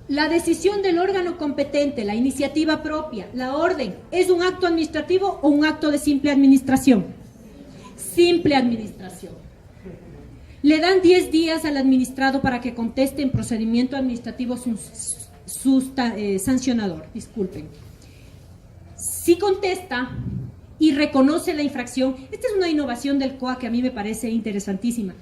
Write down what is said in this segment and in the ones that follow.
La decisión del órgano competente, la iniciativa propia, la orden, ¿es un acto administrativo o un acto de simple administración? Simple administración. Le dan 10 días al administrado para que conteste en procedimiento administrativo sancionador. Disculpen. Si contesta y reconoce la infracción, esta es una innovación del COA que a mí me parece interesantísima.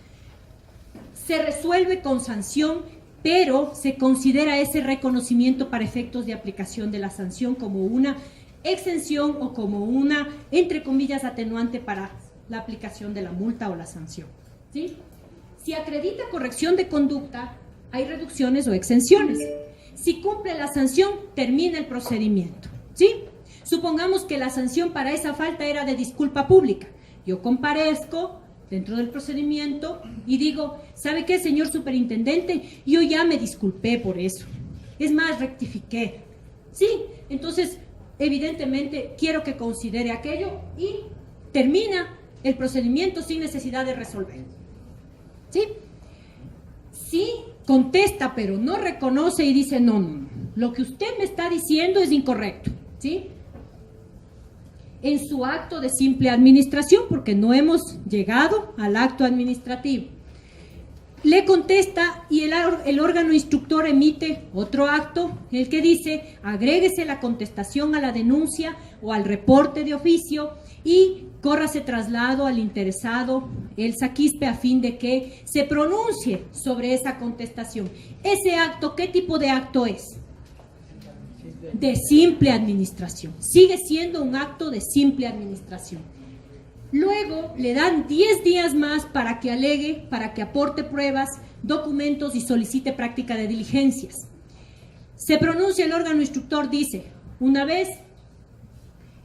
Se resuelve con sanción, pero se considera ese reconocimiento para efectos de aplicación de la sanción como una exención o como una, entre comillas, atenuante para la aplicación de la multa o la sanción, ¿sí? Si acredita corrección de conducta, hay reducciones o exenciones. Si cumple la sanción, termina el procedimiento, ¿sí? Supongamos que la sanción para esa falta era de disculpa pública. Yo comparezco dentro del procedimiento y digo, ¿sabe qué, señor superintendente? Yo ya me disculpé por eso. Es más, rectifiqué. Sí, entonces, evidentemente, quiero que considere aquello y termina el procedimiento sin necesidad de resolver. ¿Sí? Sí, contesta, pero no reconoce y dice, no, lo que usted me está diciendo es incorrecto. ¿Sí? En su acto de simple administración, porque no hemos llegado al acto administrativo. Le contesta y el órgano instructor emite otro acto, el que dice, agréguese la contestación a la denuncia o al reporte de oficio y córrase traslado al interesado, el saquispe, a fin de que se pronuncie sobre esa contestación. Ese acto, ¿qué tipo de acto es? De simple administración. Sigue siendo un acto de simple administración. Luego le dan 10 días más para que alegue, para que aporte pruebas, documentos y solicite práctica de diligencias. Se pronuncia el órgano instructor, dice, una vez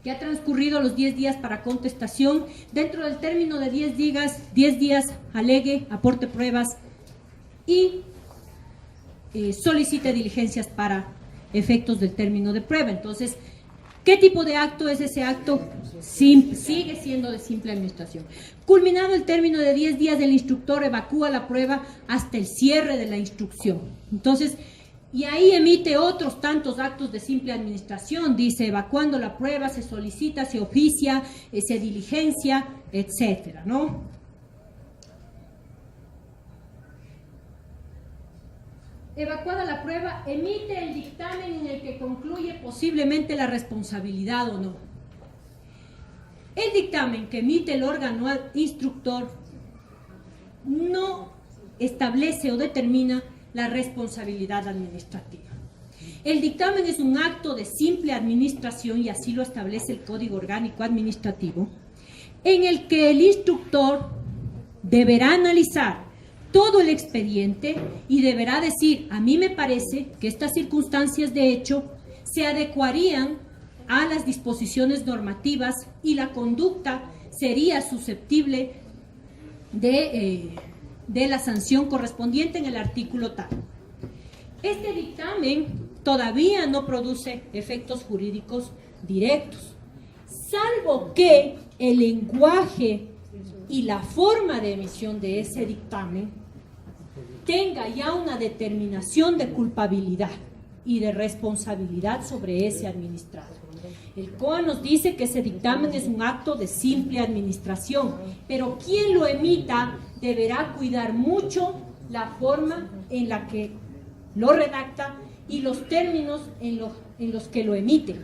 que ha transcurrido los 10 días para contestación, dentro del término de 10 días alegue, aporte pruebas y solicite diligencias para efectos del término de prueba. Entonces, ¿qué tipo de acto es ese acto? Sigue siendo de simple administración. Culminado el término de 10 días, el instructor evacúa la prueba hasta el cierre de la instrucción. Entonces, y ahí emite otros tantos actos de simple administración. Dice, evacuando la prueba, se solicita, se oficia, se diligencia, etcétera, ¿no? Evacuada la prueba, emite el dictamen en el que concluye posiblemente la responsabilidad o no. El dictamen que emite el órgano instructor no establece o determina la responsabilidad administrativa. El dictamen es un acto de simple administración, y así lo establece el Código Orgánico Administrativo, en el que el instructor deberá analizar todo el expediente y deberá decir, a mí me parece que estas circunstancias de hecho se adecuarían a las disposiciones normativas y la conducta sería susceptible de la sanción correspondiente en el artículo tal. Este dictamen todavía no produce efectos jurídicos directos, salvo que el lenguaje y la forma de emisión de ese dictamen tenga ya una determinación de culpabilidad y de responsabilidad sobre ese administrado. El COA nos dice que ese dictamen es un acto de simple administración, pero quien lo emita deberá cuidar mucho la forma en la que lo redacta y los términos en los que lo emite,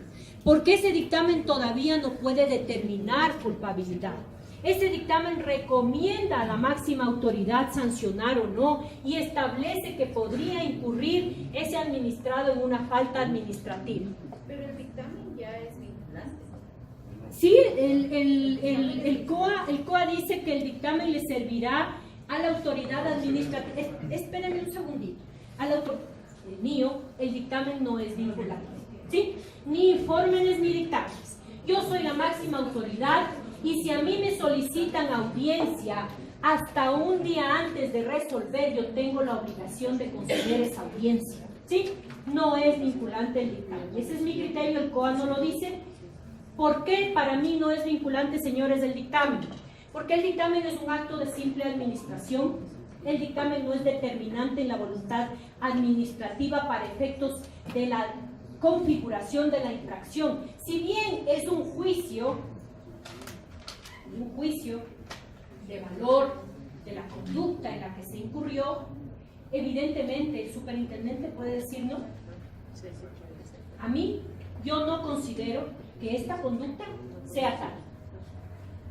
porque ese dictamen todavía no puede determinar culpabilidad. Ese dictamen recomienda a la máxima autoridad sancionar o no y establece que podría incurrir ese administrado en una falta administrativa. Pero el dictamen ya es vinculante. Sí, el COA dice que el dictamen le servirá a la autoridad administrativa. Espérenme un segundito. El mío, el dictamen no es vinculante, ¿sí? Ni informes ni dictámenes. Yo soy la máxima autoridad. Y si a mí me solicitan audiencia hasta un día antes de resolver, yo tengo la obligación de conceder esa audiencia, ¿sí? No es vinculante el dictamen. Ese es mi criterio, el COA no lo dice. ¿Por qué para mí no es vinculante, señores, el dictamen? Porque el dictamen es un acto de simple administración El dictamen no es determinante en la voluntad administrativa para efectos de la configuración de la infracción. Si bien es un juicio de valor de la conducta en la que se incurrió, evidentemente el superintendente puede decir no. A mí, yo no considero que esta conducta sea tal.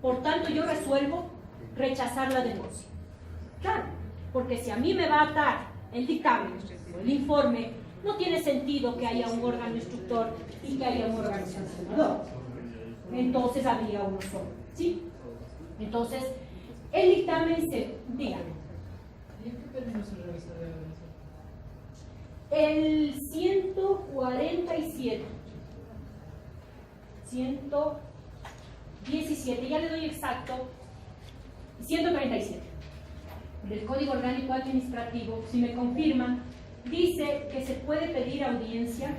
Por tanto, yo resuelvo rechazar la denuncia. Claro, porque si a mí me va a atar el dictamen o el informe, no tiene sentido que haya un órgano instructor y que haya un órgano sancionador. Entonces habría uno solo, ¿sí? Entonces, el dictamen se... Dígame. ¿Y en qué términos se revisa la evaluación? El 147. 117, ya le doy exacto. 137 del Código Orgánico Administrativo, si me confirman, dice que se puede pedir audiencia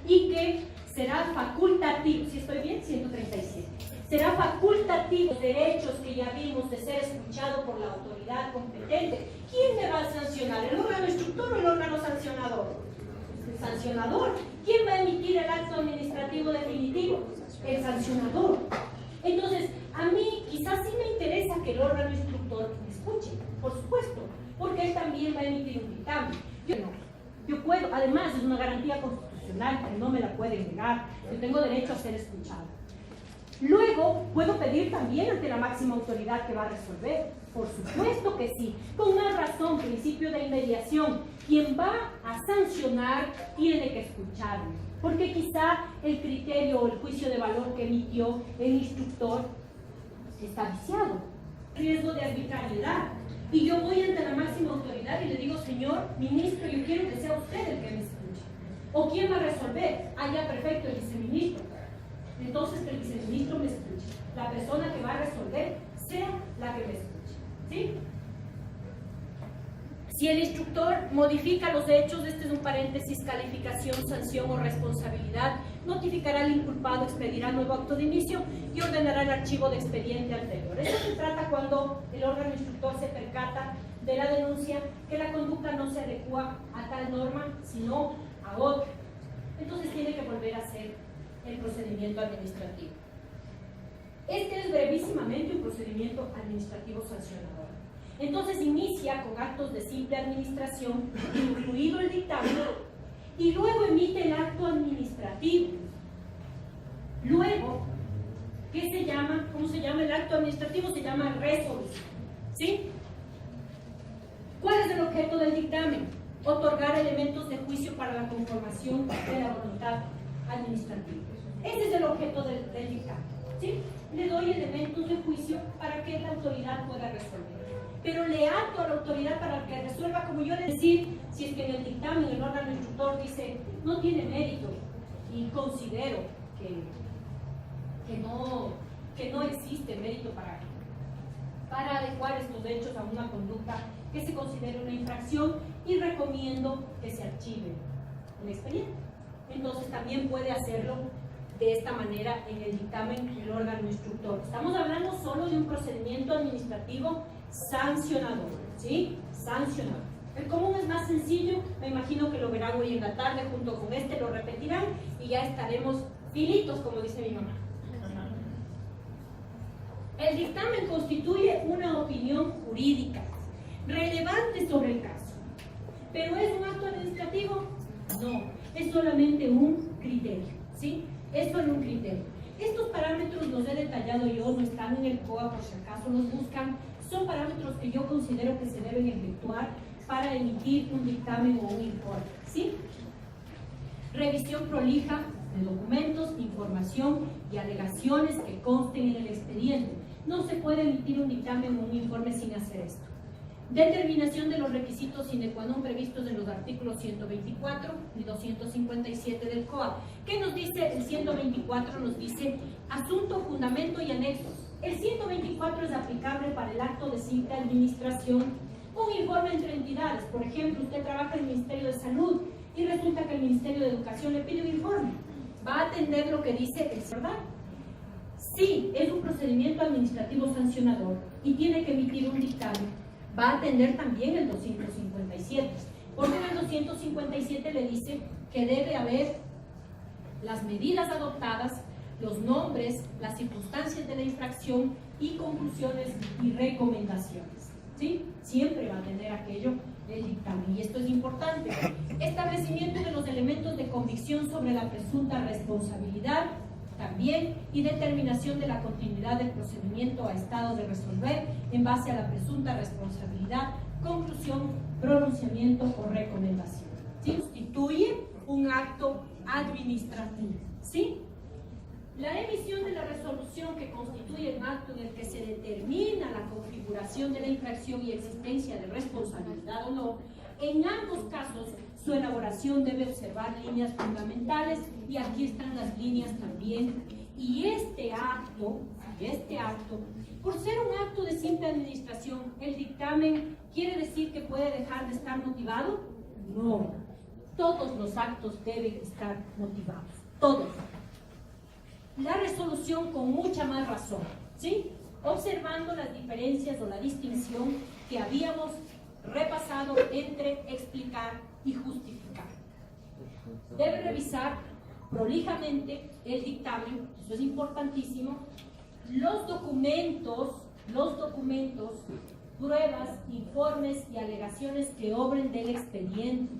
y que será facultativo, si estoy bien, 137, será facultativo los derechos que ya vimos de ser escuchado por la autoridad competente. ¿Quién me va a sancionar? ¿El órgano instructor o el órgano sancionador? El sancionador. ¿Quién va a emitir el acto administrativo definitivo? El sancionador. Entonces, a mí quizás sí me interesa que el órgano instructor me escuche, por supuesto, porque él también va a emitir un dictamen. Yo puedo, además es una garantía constitucional que no me la pueden negar, yo tengo derecho a ser escuchado. Luego, puedo pedir también ante la máxima autoridad que va a resolver, por supuesto que sí, con más razón, principio de inmediación, quien va a sancionar tiene que escucharme, porque quizá el criterio o el juicio de valor que emitió el instructor está viciado, riesgo de arbitrariedad. Y yo voy ante la máxima autoridad y le digo, señor ministro, yo quiero que sea usted el que me escuche. ¿O quién va a resolver? Ah, ya, perfecto, el viceministro. Entonces, que el viceministro me escuche. La persona que va a resolver sea la que me escuche. ¿Sí? Si el instructor modifica los hechos, este es un paréntesis, calificación, sanción o responsabilidad, notificará al inculpado, expedirá nuevo acto de inicio y ordenará el archivo de expediente anterior. Eso se trata cuando el órgano instructor se percata de la denuncia que la conducta no se adecua a tal norma, sino a otra. Entonces tiene que volver a hacer el procedimiento administrativo. Este es brevísimamente un procedimiento administrativo sancionador. Entonces inicia con actos de simple administración, incluido el dictamen, y luego emite el acto administrativo. Luego, ¿qué se llama? ¿Cómo se llama el acto administrativo? Se llama resolución. ¿Sí? ¿Cuál es el objeto del dictamen? Otorgar elementos de juicio para la conformación de la voluntad administrativa. Ese es el objeto del dictamen. ¿Sí? Le doy elementos de juicio para que la autoridad pueda resolver. Pero le ato a la autoridad para que resuelva, como yo le decir, si es que en el dictamen el órgano instructor dice no tiene mérito y considero que no existe mérito para adecuar estos hechos a una conducta que se considere una infracción y recomiendo que se archive el expediente. Entonces también puede hacerlo de esta manera en el dictamen del órgano instructor. Estamos hablando solo de un procedimiento administrativo sancionador, ¿sí? Sancionador. El común es más sencillo, me imagino que lo verán hoy en la tarde junto con este, lo repetirán y ya estaremos finitos, como dice mi mamá. El dictamen constituye una opinión jurídica relevante sobre el caso, pero ¿es un acto administrativo? No, es solamente un criterio, ¿sí? Es solo un criterio. Estos parámetros los he detallado yo, no están en el COA por si acaso los buscan, son parámetros que yo considero que se deben efectuar para emitir un dictamen o un informe, ¿sí? Revisión prolija de documentos, información y alegaciones que consten en el expediente. No se puede emitir un dictamen o un informe sin hacer esto. Determinación de los requisitos sine qua non previstos en los artículos 124 y 257 del COA. ¿Qué nos dice el 124? Nos dice asunto, fundamento y anexos. El 124 es aplicable para el acto de simple administración, un informe entre entidades. Por ejemplo, usted trabaja en el Ministerio de Salud y resulta que el Ministerio de Educación le pide un informe. ¿Va a atender lo que dice el verdad? Sí, es un procedimiento administrativo sancionador y tiene que emitir un dictamen. va a atender también el 257, porque en el 257 le dice que debe haber las medidas adoptadas, los nombres, las circunstancias de la infracción y conclusiones y recomendaciones. ¿Sí? Siempre va a tener aquello el dictamen, y esto es importante. Establecimiento de los elementos de convicción sobre la presunta responsabilidad también, y determinación de la continuidad del procedimiento a estado de resolver en base a la presunta responsabilidad, conclusión, pronunciamiento o recomendación. ¿Sí? Constituye un acto administrativo. ¿Sí? La emisión de la resolución que constituye un acto en el que se determina la configuración de la infracción y existencia de responsabilidad o no, en ambos casos su elaboración debe observar líneas fundamentales, y aquí están las líneas también. Y este acto, por ser un acto de simple administración, ¿el dictamen quiere decir que puede dejar de estar motivado? No, todos los actos deben estar motivados, todos. La resolución con mucha más razón, ¿sí? Observando las diferencias o la distinción que habíamos repasado entre explicar y justificar. Debe revisar prolijamente el dictamen, eso es importantísimo, los documentos, pruebas, informes y alegaciones que obren del expediente.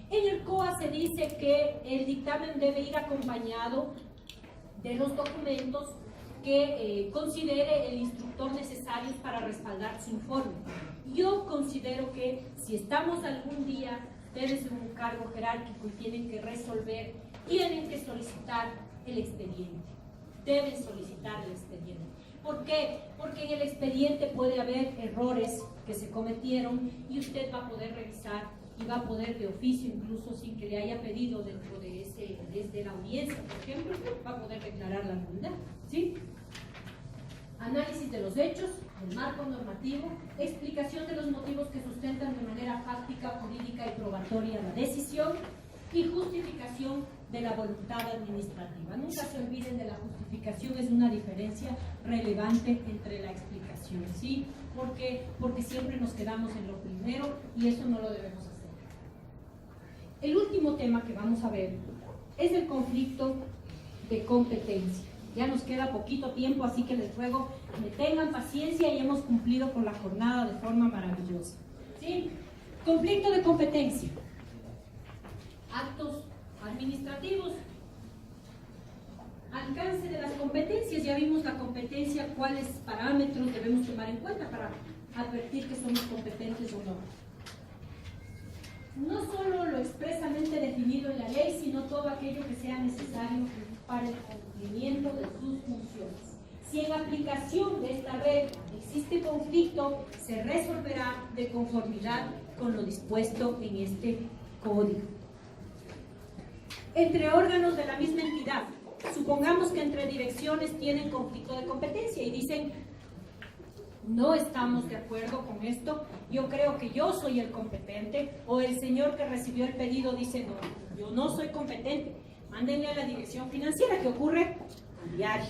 En el COA se dice que el dictamen debe ir acompañado de los documentos que considere el instructor necesarios para respaldar su informe. Yo considero que si estamos algún día, ustedes en un cargo jerárquico y tienen que resolver, tienen que solicitar el expediente. Deben solicitar el expediente. ¿Por qué? Porque en el expediente puede haber errores que se cometieron y usted va a poder revisar y va a poder de oficio, incluso sin que le haya pedido dentro de desde la audiencia, por ejemplo, va a poder declarar la nulidad. ¿Sí? Análisis de los hechos, el marco normativo, explicación de los motivos que sustentan de manera fáctica, jurídica y probatoria la decisión, y justificación de la voluntad administrativa. Nunca se olviden de la justificación, es una diferencia relevante entre la explicación, ¿sí? Porque siempre nos quedamos en lo primero y eso no lo debemos hacer. El último tema que vamos a ver es el conflicto de competencia. Ya nos queda poquito tiempo, así que les ruego que me tengan paciencia y hemos cumplido con la jornada de forma maravillosa. ¿Sí? Conflicto de competencia. Actos administrativos. Alcance de las competencias. Ya vimos la competencia, cuáles parámetros debemos tomar en cuenta para advertir que somos competentes o no. No solo lo expresamente definido en la ley, sino todo aquello que sea necesario para el cumplimiento de sus funciones. Si en aplicación de esta red existe conflicto, se resolverá de conformidad con lo dispuesto en este código. Entre órganos de la misma entidad, supongamos que entre direcciones tienen conflicto de competencia y dicen, no estamos de acuerdo con esto, yo creo que yo soy el competente, o el señor que recibió el pedido dice, no, yo no soy competente, mándenle a la dirección financiera, que ocurre a diario.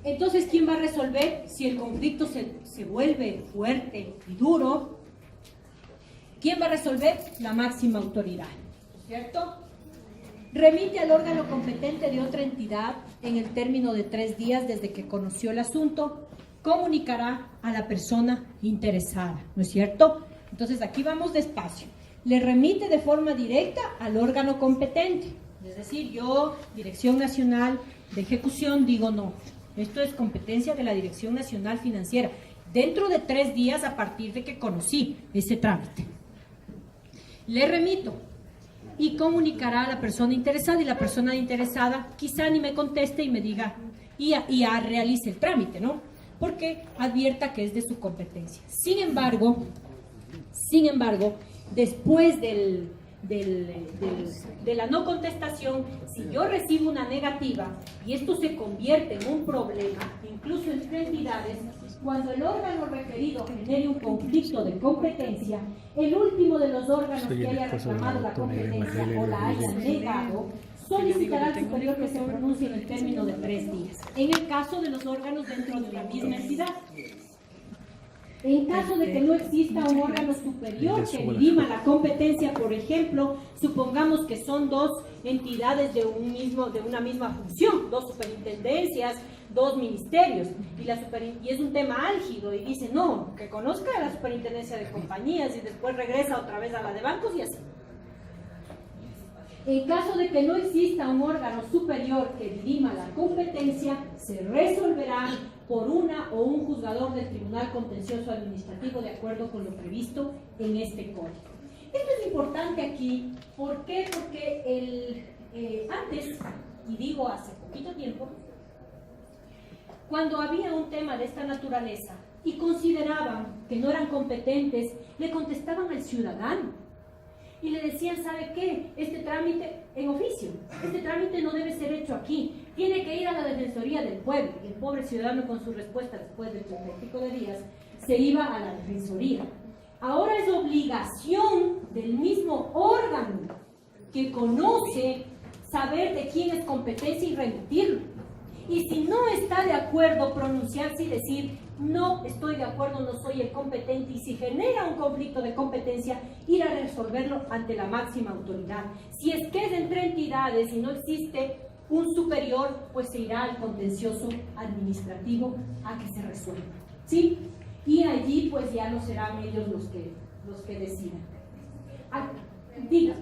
Entonces, ¿quién va a resolver si el conflicto se vuelve fuerte y duro? ¿Quién va a resolver? La máxima autoridad, ¿cierto? Remite al órgano competente de otra entidad en el término de 3 días desde que conoció el asunto, comunicará a la persona interesada, ¿no es cierto? Entonces aquí vamos despacio. Le remite de forma directa al órgano competente, es decir, yo, Dirección Nacional de Ejecución, digo no, esto es competencia de la Dirección Nacional Financiera, dentro de 3 días a partir de que conocí ese trámite. Le remito y comunicará a la persona interesada, y la persona interesada quizá ni me conteste y me diga, y realice el trámite, ¿no? Porque advierta que es de su competencia. Sin embargo, después de la no contestación, si yo recibo una negativa y esto se convierte en un problema, incluso entre entidades, cuando el órgano referido genere un conflicto de competencia, el último de los órganos que haya reclamado la competencia o la haya negado, solicitará al superior que se pronuncie en el término de 3 días. En el caso de los órganos dentro de la misma entidad. En caso de que no exista un órgano superior que dirima la competencia, por ejemplo, supongamos que son dos entidades de una misma función, dos superintendencias, dos ministerios, y es un tema álgido, y dice, no, que conozca a la superintendencia de compañías y después regresa otra vez a la de bancos y así. En caso de que no exista un órgano superior que dirima la competencia, se resolverá por una o un juzgador del Tribunal Contencioso Administrativo de acuerdo con lo previsto en este código. Esto es importante aquí, ¿por qué? Porque antes, y digo hace poquito tiempo, cuando había un tema de esta naturaleza y consideraban que no eran competentes, le contestaban al ciudadano. Y le decían, ¿sabe qué? Este trámite en oficio, este trámite no debe ser hecho aquí, tiene que ir a la Defensoría del Pueblo. Y el pobre ciudadano con su respuesta después de 30 de días se iba a la Defensoría. Ahora es obligación del mismo órgano que conoce saber de quién es competencia y remitirlo. Y si no está de acuerdo, pronunciarse y decir, no estoy de acuerdo, no soy el competente, y si genera un conflicto de competencia, ir a resolverlo ante la máxima autoridad. Si es que es entre entidades y no existe un superior, pues se irá al contencioso administrativo a que se resuelva, ¿sí? Y allí pues ya no serán ellos los que decidan. Diga.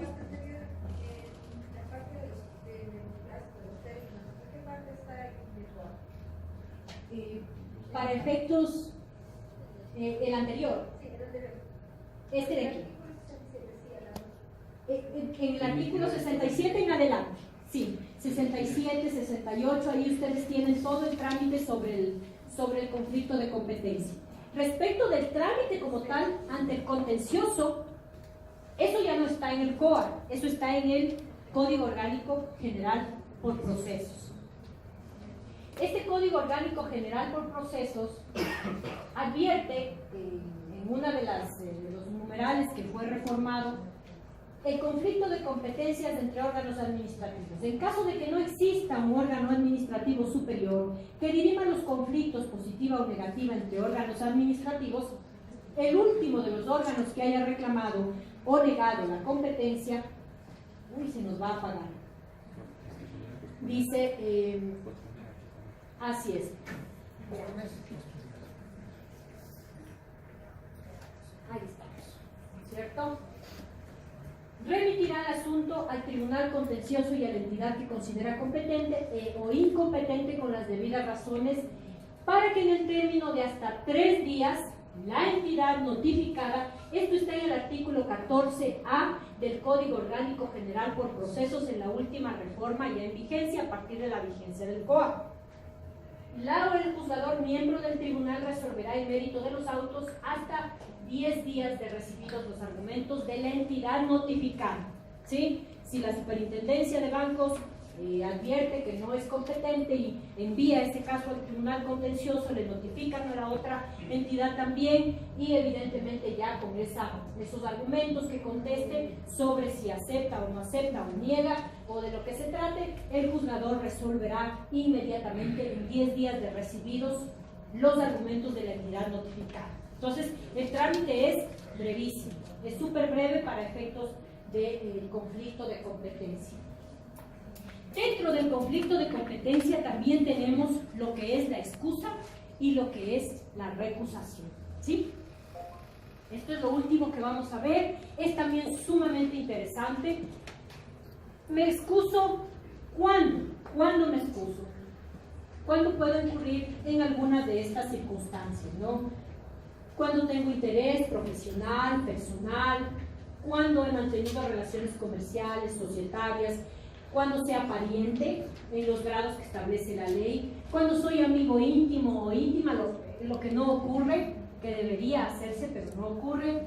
Para efectos, el anterior, este de aquí, en el artículo 67 en adelante, sí, 67, 68, ahí ustedes tienen todo el trámite sobre el conflicto de competencia. Respecto del trámite como tal ante el contencioso, eso ya no está en el COA, eso está en el Código Orgánico General por Procesos. Este Código Orgánico General por Procesos advierte en una de los numerales que fue reformado el conflicto de competencias entre órganos administrativos. En caso de que no exista un órgano administrativo superior que dirima los conflictos positiva o negativa entre órganos administrativos, el último de los órganos que haya reclamado o negado la competencia, se nos va a apagar. Dice, así es. Ahí estamos, ¿cierto? Remitirá el asunto al Tribunal Contencioso y a la entidad que considera competente o incompetente con las debidas razones para que en el término de hasta 3 días la entidad notificada, esto está en el artículo 14A del Código Orgánico General por Procesos en la última reforma ya en vigencia a partir de la vigencia del COA. La o el juzgador miembro del tribunal resolverá el mérito de los autos hasta 10 días de recibidos los argumentos de la entidad notificada, ¿sí? Si la superintendencia de bancos advierte que no es competente y envía este caso al tribunal contencioso, le notifican a la otra entidad también y evidentemente ya con esos argumentos que conteste sobre si acepta o no acepta o niega o de lo que se trate, el juzgador resolverá inmediatamente en 10 días de recibidos los argumentos de la entidad notificada. Entonces, el trámite es brevísimo, es súper breve para efectos del conflicto de competencia. Dentro del conflicto de competencia también tenemos lo que es la excusa y lo que es la recusación, ¿sí? Esto es lo último que vamos a ver, es también sumamente interesante. ¿Me excuso cuándo? ¿Cuándo me excuso? ¿Cuándo puedo incurrir en alguna de estas circunstancias, no? Cuando tengo interés profesional, personal, cuando he mantenido relaciones comerciales, societarias, cuando sea pariente en los grados que establece la ley, cuando soy amigo íntimo o íntima, lo que no ocurre, que debería hacerse pero no ocurre,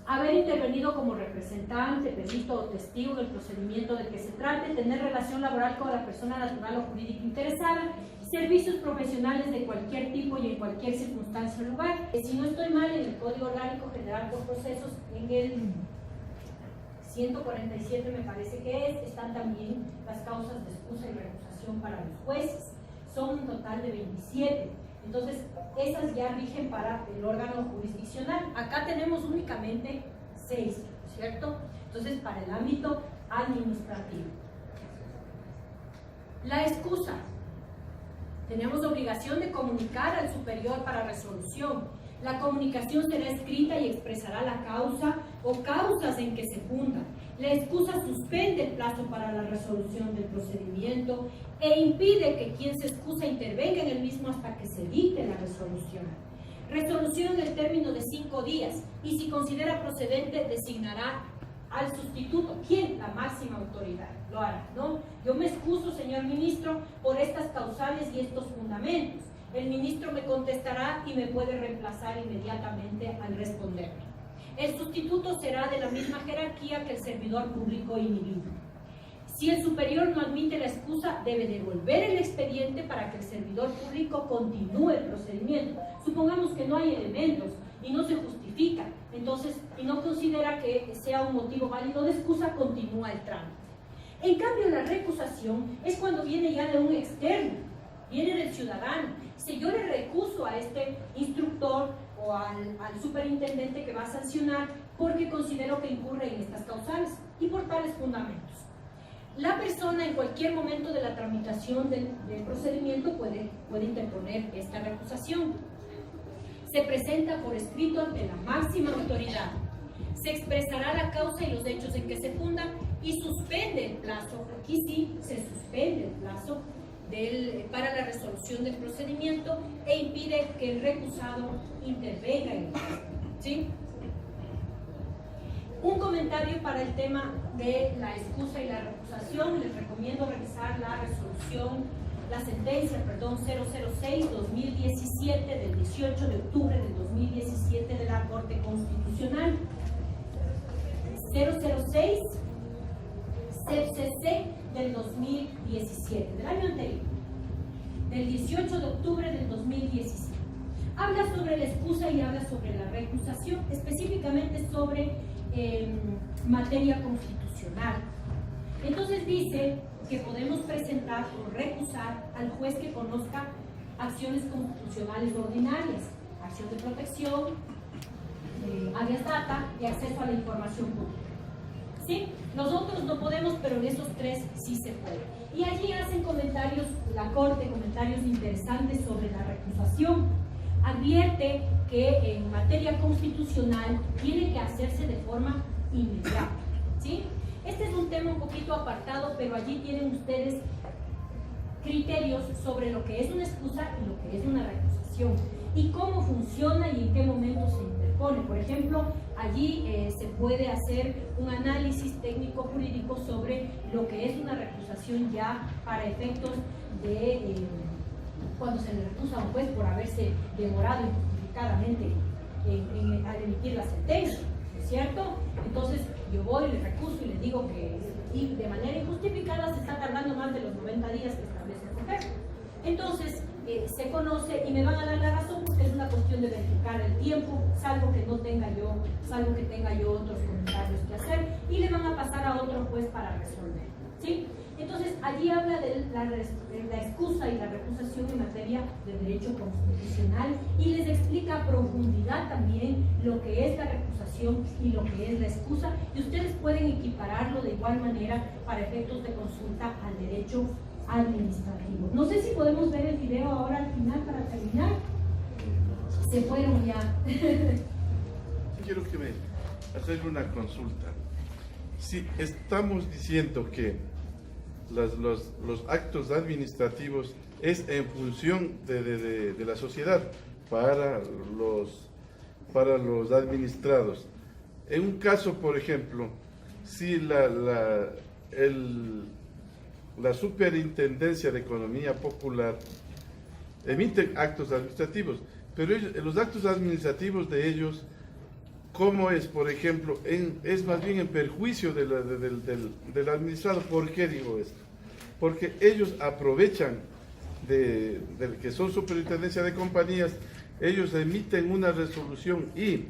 haber intervenido como representante, perito o testigo del procedimiento del que se trate, tener relación laboral con la persona natural o jurídica interesada, servicios profesionales de cualquier tipo y en cualquier circunstancia o lugar. Si no estoy mal, en el Código Orgánico General por Procesos, en el 147 me parece que están también las causas de excusa y recusación para los jueces. Son un total de 27. Entonces, esas ya rigen para el órgano jurisdiccional. Acá tenemos únicamente 6, ¿cierto? Entonces, para el ámbito administrativo. La excusa. Tenemos obligación de comunicar al superior para resolución. La comunicación será escrita y expresará la causa o causas en que se funda. La excusa suspende el plazo para la resolución del procedimiento e impide que quien se excusa intervenga en el mismo hasta que se dicte la resolución. Resolución en el término de 5 días y si considera procedente designará al sustituto. ¿Quién? La máxima autoridad. Lo hará, ¿no? Yo me excuso, señor ministro, por estas causales y estos fundamentos. El ministro me contestará y me puede reemplazar inmediatamente al responderme. El sustituto será de la misma jerarquía que el servidor público inhibido. Si el superior no admite la excusa, debe devolver el expediente para que el servidor público continúe el procedimiento. Supongamos que no hay elementos y no se justifica, entonces, y no considera que sea un motivo válido de excusa, continúa el trámite. En cambio, la recusación es cuando viene ya de un externo, viene del ciudadano. Si yo le recuso a este instructor o al superintendente que va a sancionar porque considero que incurre en estas causales y por tales fundamentos. La persona en cualquier momento de la tramitación del procedimiento puede interponer esta recusación. Se presenta por escrito ante la máxima autoridad. Se expresará la causa y los hechos en que se funda y suspende el plazo. Aquí sí se suspende el plazo para la resolución del procedimiento e impide que el recusado intervenga en el mismo, ¿sí? Un comentario para el tema de la excusa y la recusación. Les recomiendo revisar la sentencia 006-2017 del 18 de octubre del 2017 de la Corte Constitucional. 006 CCC del 2017, del año anterior, del 18 de octubre del 2017. Habla sobre la excusa y habla sobre la recusación, específicamente sobre materia constitucional. Entonces dice que podemos presentar o recusar al juez que conozca acciones constitucionales ordinarias, acción de protección, habeas data y acceso a la información pública. ¿Sí? Nosotros no podemos, pero en esos 3 sí se puede. Y allí hacen comentarios, la Corte, comentarios interesantes sobre la recusación. Advierte que en materia constitucional tiene que hacerse de forma inmediata. ¿Sí? Este es un tema un poquito apartado, pero allí tienen ustedes criterios sobre lo que es una excusa y lo que es una recusación y cómo funciona y en qué momento se interpone. Por ejemplo, allí se puede hacer un análisis técnico-jurídico sobre lo que es una recusación ya para efectos de cuando se le recusa a un juez por haberse demorado injustificadamente al emitir la sentencia, ¿cierto? Entonces yo voy, le recuso y le digo que de manera injustificada se está tardando más de los 90 días que establece el juez. Entonces se conoce y me van a dar la razón porque es una cuestión de verificar el tiempo, salvo que tenga yo otros comentarios que hacer y le van a pasar a otro juez para resolver, ¿sí? Entonces allí habla de la excusa y la recusación en materia de derecho constitucional y les explica a profundidad también lo que es la recusación y lo que es la excusa y ustedes pueden equipararlo de igual manera para efectos de consulta al derecho administrativo. No sé si podemos ver el video ahora al final para terminar. Se fueron ya. Quiero que me hacer una consulta. Si estamos diciendo que los actos administrativos es en función de la sociedad para los administrados. En un caso, por ejemplo, si la Superintendencia de Economía Popular emite actos administrativos, pero los actos administrativos de ellos, ¿cómo es? Por ejemplo, es más bien en perjuicio del administrado. ¿Por qué digo esto? Porque ellos aprovechan de que son superintendencia de compañías, ellos emiten una resolución y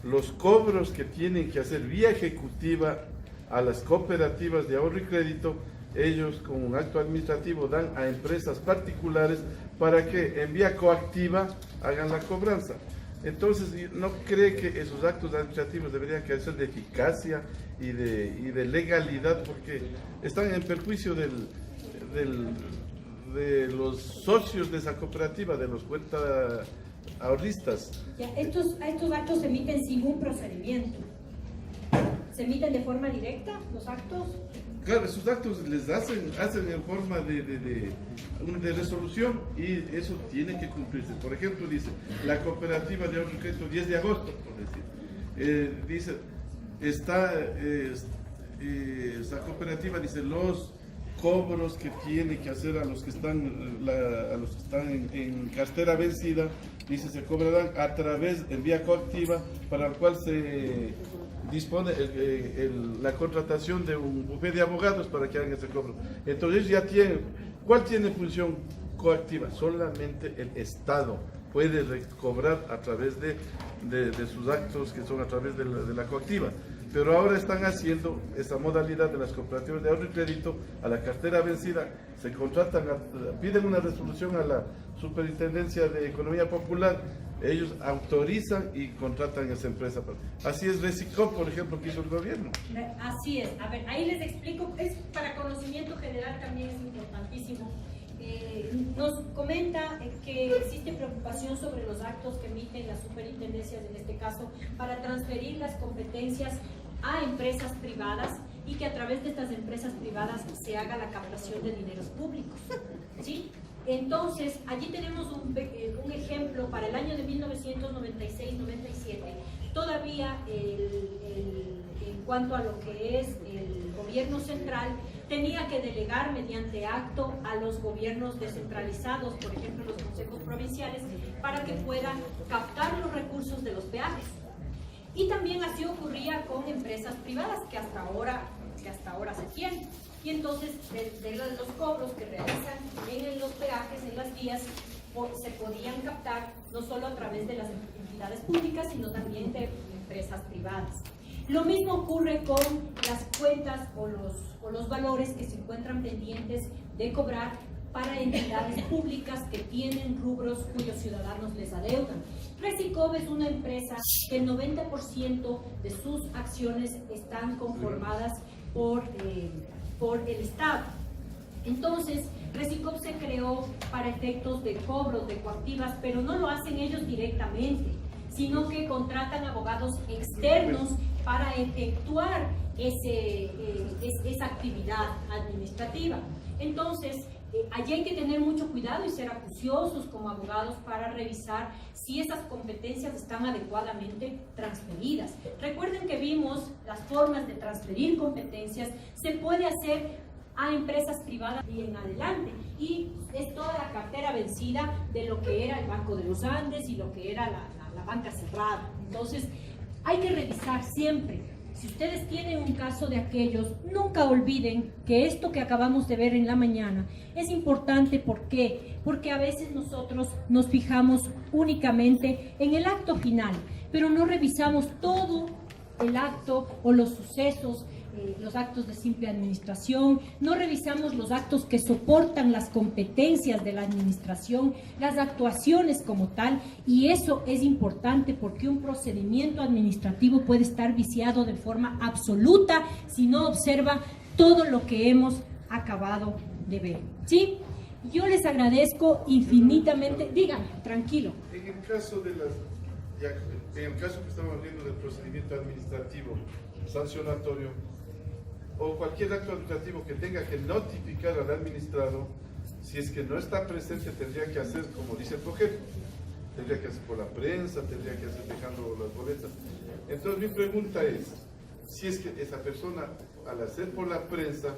los cobros que tienen que hacer vía ejecutiva a las cooperativas de ahorro y crédito, ellos con un acto administrativo dan a empresas particulares para que en vía coactiva hagan la cobranza. Entonces, ¿no cree que esos actos administrativos deberían ser de eficacia y de legalidad, porque están en perjuicio de los socios de esa cooperativa, de los cuenta ahorristas? Ya, estos actos se emiten sin un procedimiento. ¿Se emiten de forma directa los actos? Claro, esos actos les hacen en forma de resolución, y eso tiene que cumplirse. Por ejemplo, dice, la cooperativa de ahorro y crédito 10 de agosto, por decir, dice, esa cooperativa dice los cobros que tiene que hacer a los que están en cartera vencida, dice, se cobrarán a través, en vía coactiva, para el cual se dispone la contratación de un bufete de abogados para que hagan ese cobro. Entonces ya tienen, ¿cuál tiene función coactiva? Solamente el Estado puede recobrar a través de sus actos, que son a través de la coactiva. Pero ahora están haciendo esa modalidad de las cooperativas de ahorro y crédito a la cartera vencida, se contratan, piden una resolución a la Superintendencia de Economía Popular, ellos autorizan y contratan a esa empresa. Así es Resicop, por ejemplo, que hizo el gobierno. Así es. A ver, ahí les explico, es para conocimiento general, también es importantísimo. Nos comenta que existe preocupación sobre los actos que emiten las superintendencias, en este caso, para transferir las competencias a empresas privadas, y que a través de estas empresas privadas se haga la captación de dineros públicos, ¿sí? Entonces, allí tenemos un ejemplo para el año de 1996-97. Todavía en cuanto a lo que es el gobierno central, tenía que delegar mediante acto a los gobiernos descentralizados, por ejemplo los consejos provinciales, para que puedan captar los recursos de los peajes. Y también así ocurría con empresas privadas que hasta ahora se tienen. Y entonces de los cobros que realizan en los peajes, en las vías, se podían captar no solo a través de las entidades públicas, sino también de empresas privadas. Lo mismo ocurre con las cuentas o los valores que se encuentran pendientes de cobrar para entidades públicas que tienen rubros cuyos ciudadanos les adeudan. Resicop es una empresa que el 90% de sus acciones están conformadas por el Estado. Entonces, Resicop se creó para efectos de cobros, de coactivas, pero no lo hacen ellos directamente, sino que contratan abogados externos para efectuar esa actividad administrativa. Entonces, allí hay que tener mucho cuidado y ser acuciosos como abogados para revisar si esas competencias están adecuadamente transferidas. Recuerden que vimos las formas de transferir competencias, se puede hacer a empresas privadas y en adelante, y es toda la cartera vencida de lo que era el Banco de los Andes y lo que era la banca cerrada. Entonces, hay que revisar siempre. Si ustedes tienen un caso de aquellos, nunca olviden que esto que acabamos de ver en la mañana es importante. ¿Por qué? Porque a veces nosotros nos fijamos únicamente en el acto final, pero no revisamos todo el acto o los sucesos, los actos de simple administración, no revisamos los actos que soportan las competencias de la administración, las actuaciones como tal, y eso es importante porque un procedimiento administrativo puede estar viciado de forma absoluta si no observa todo lo que hemos acabado de ver, ¿sí? Yo les agradezco infinitamente. Díganme, tranquilo. En el caso que estamos viendo del procedimiento administrativo sancionatorio, o cualquier acto administrativo que tenga que notificar al administrado, si es que no está presente, tendría que hacer, como dice el proyecto, tendría que hacer por la prensa, tendría que hacer dejando las boletas. Entonces mi pregunta es, si es que esa persona, al hacer por la prensa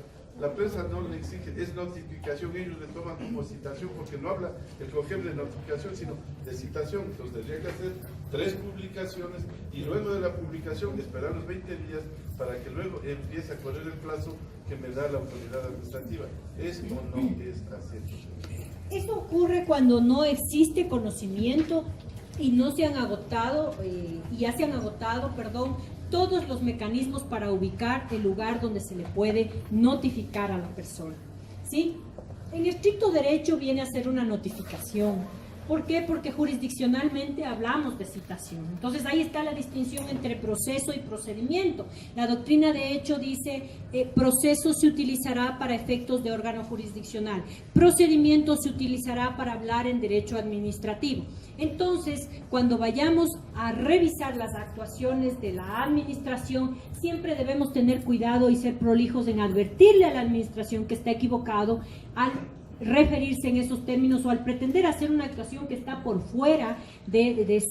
no le exige, es notificación, ellos le toman como citación, porque no habla el COGEB de notificación, sino de citación. Entonces tendría que hacer 3 publicaciones y luego de la publicación esperar los 20 días para que luego empiece a correr el plazo que me da la autoridad administrativa. ¿Es o no es así? Esto ocurre cuando no existe conocimiento y no se han agotado, todos los mecanismos para ubicar el lugar donde se le puede notificar a la persona, ¿sí? En estricto derecho viene a ser una notificación. ¿Por qué? Porque jurisdiccionalmente hablamos de citación. Entonces ahí está la distinción entre proceso y procedimiento. La doctrina de hecho dice proceso se utilizará para efectos de órgano jurisdiccional, procedimiento se utilizará para hablar en derecho administrativo. Entonces, cuando vayamos a revisar las actuaciones de la administración, siempre debemos tener cuidado y ser prolijos en advertirle a la administración que está equivocado al referirse en esos términos o al pretender hacer una actuación que está por fuera de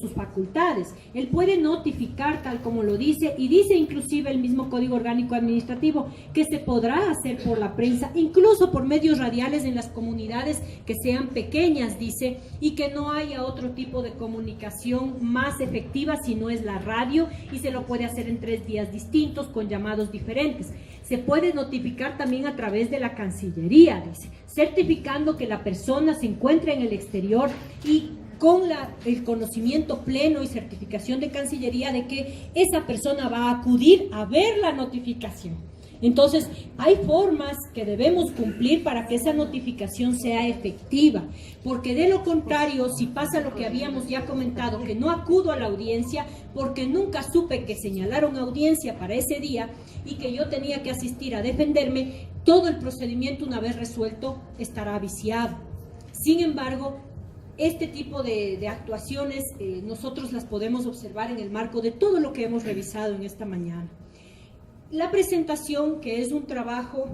sus facultades. Él puede notificar tal como lo dice, y dice inclusive el mismo Código Orgánico Administrativo que se podrá hacer por la prensa, incluso por medios radiales en las comunidades que sean pequeñas, dice, y que no haya otro tipo de comunicación más efectiva si no es la radio, y se lo puede hacer en 3 días distintos con llamados diferentes. Se puede notificar también a través de la Cancillería, dice, certificando que la persona se encuentra en el exterior y con el conocimiento pleno y certificación de Cancillería de que esa persona va a acudir a ver la notificación. Entonces, hay formas que debemos cumplir para que esa notificación sea efectiva, porque de lo contrario, si pasa lo que habíamos ya comentado, que no acudo a la audiencia porque nunca supe que señalaron audiencia para ese día y que yo tenía que asistir a defenderme, todo el procedimiento una vez resuelto estará viciado. Sin embargo, este tipo de actuaciones nosotros las podemos observar en el marco de todo lo que hemos revisado en esta mañana. La presentación, que es un trabajo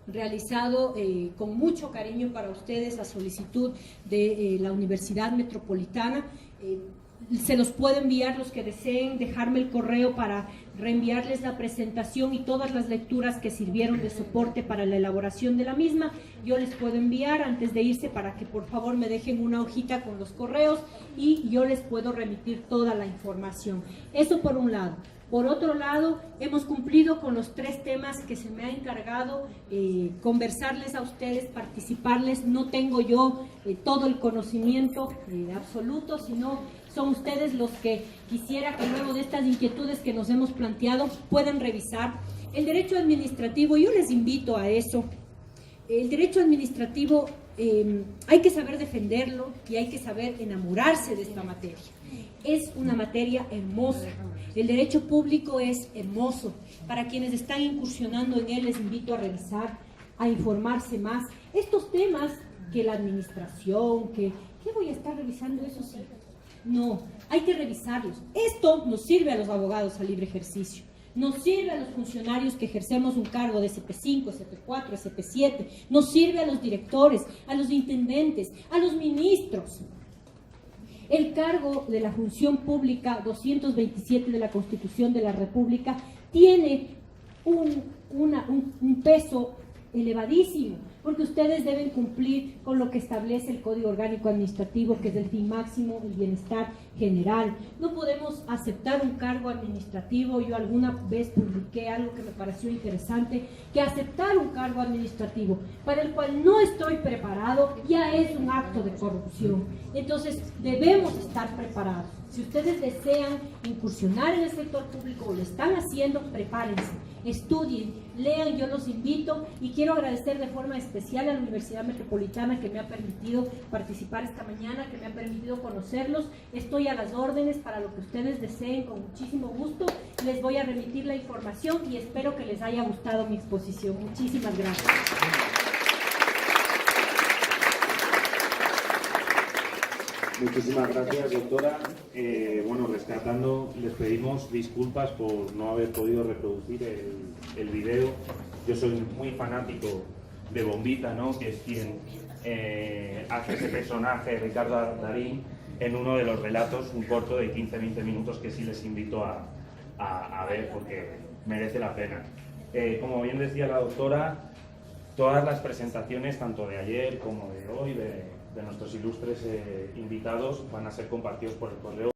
realizado con mucho cariño para ustedes a solicitud de la Universidad Metropolitana, se los puedo enviar los que deseen, dejarme el correo para reenviarles la presentación y todas las lecturas que sirvieron de soporte para la elaboración de la misma. Yo les puedo enviar antes de irse para que por favor me dejen una hojita con los correos y yo les puedo remitir toda la información. Eso por un lado. Por otro lado, hemos cumplido con los 3 temas que se me ha encargado conversarles a ustedes, participarles. No tengo yo todo el conocimiento absoluto, sino son ustedes los que quisiera que luego de estas inquietudes que nos hemos planteado puedan revisar. El derecho administrativo, yo les invito a eso. El derecho administrativo hay que saber defenderlo y hay que saber enamorarse de esta materia. Es una materia hermosa. El derecho público es hermoso. Para quienes están incursionando en él, les invito a revisar, a informarse más. Estos temas que la administración, ¿qué voy a estar revisando eso sí? No, hay que revisarlos. Esto nos sirve a los abogados a libre ejercicio. Nos sirve a los funcionarios que ejercemos un cargo de SP5, SP4, SP7. Nos sirve a los directores, a los intendentes, a los ministros. El cargo de la función pública 227 de la Constitución de la República tiene un peso elevadísimo, porque ustedes deben cumplir con lo que establece el Código Orgánico Administrativo, que es el fin máximo, el bienestar general. No podemos aceptar un cargo administrativo. Yo alguna vez publiqué algo que me pareció interesante, que aceptar un cargo administrativo para el cual no estoy preparado ya es un acto de corrupción. Entonces debemos estar preparados. Si ustedes desean incursionar en el sector público o lo están haciendo, prepárense, estudien, lean, yo los invito, y quiero agradecer de forma especial a la Universidad Metropolitana que me ha permitido participar esta mañana, que me ha permitido conocerlos. Estoy a las órdenes para lo que ustedes deseen, con muchísimo gusto. Les voy a remitir la información y espero que les haya gustado mi exposición. Muchísimas gracias. Muchísimas gracias, doctora. Bueno, rescatando, les pedimos disculpas por no haber podido reproducir el video. Yo soy muy fanático de Bombita, ¿no?, que es quien hace ese personaje, Ricardo Darín, en uno de los relatos, un corto de 15-20 minutos que sí les invito a ver porque merece la pena. Como bien decía la doctora, todas las presentaciones, tanto de ayer como de hoy, de nuestros ilustres invitados, van a ser compartidos por el correo.